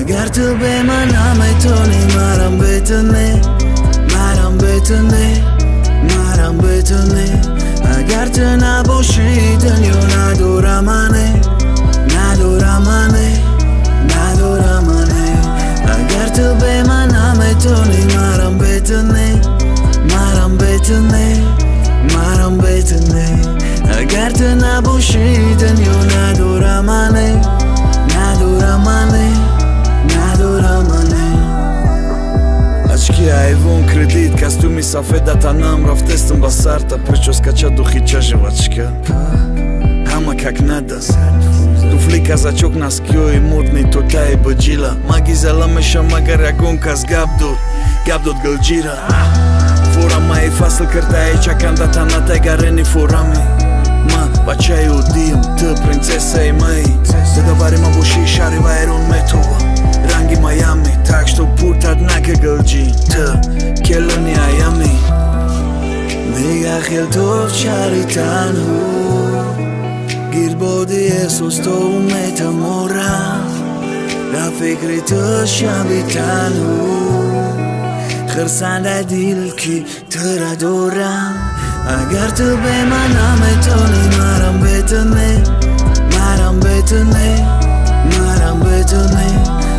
अगर तू बेमना में तो नहीं मारम betune अगर तू ना बोशी दुनिया ना दोरा माने अगर तू बेमना में तो नहीं मारम betune अगर तू ना बोशी दुनिया ना दोरा माने Очки айвон кредит костюми сафедата нам рафтестам басарта причо скача духича жевачка Ама как надо Туфли казачок на скио и модни тота и баджила Маги заламеша магар ягонка с габдот галджира Фора май фасл картаи чакандата на тегарени форами Ма бачай удием ты принцесса и май Задавари ма буши шари вайрон метова Ранги Майами, так что путать накагалджи Ты, келани Айами Нега хел тов чаритану Гирбоди эсосто умета мора Да фикри ты шабитану Херсанда дил ки тыра дора Агар ты бемана में तो नहीं मारम betune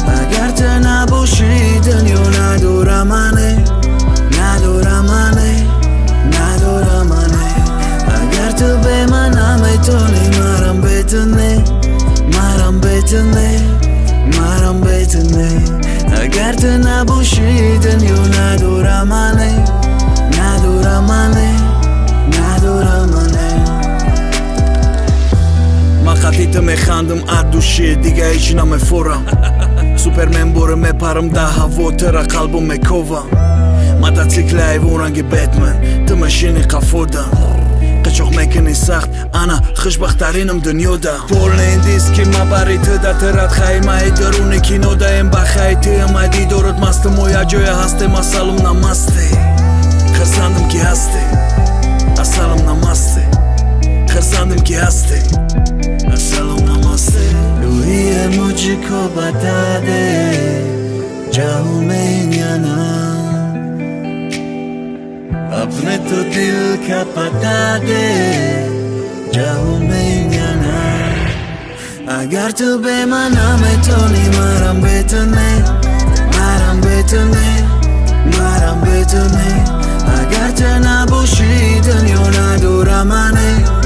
अगर तू ना बोशी दुनिया ना दोरा माने अगर तू बेमना में तो नहीं मारम betune अगर तू ना बोशी दुनिया ना दोरा माने ما خطیت میخندم از دوشی دیگه هیچ نمیفورم سوپرمن باره میپرم ده هوا تر قلبم میکوام موتورسیکل ایوون رنگ بتمن تو ماشینی قفودم قچاق میکنی سخت انا خوشبخترینم دنیادا پول این دیسکی ما باری تو دا ترات خیمه درونی کینو دا این بخیتی امدی دورت مستم و یا جای هسته مسالم نمسته خرسندم کی هسته اصلم نمسته خرسندم کی هسته Assalam namaste Lui मुझको बता दे जाऊं मैं यहाँ अपने तो दिल का पता दे जाऊं मैं यहाँ अगर तू बेमना में तो नहीं मारम betune अगर तू ना बोशी दुनिया ना दोरा माने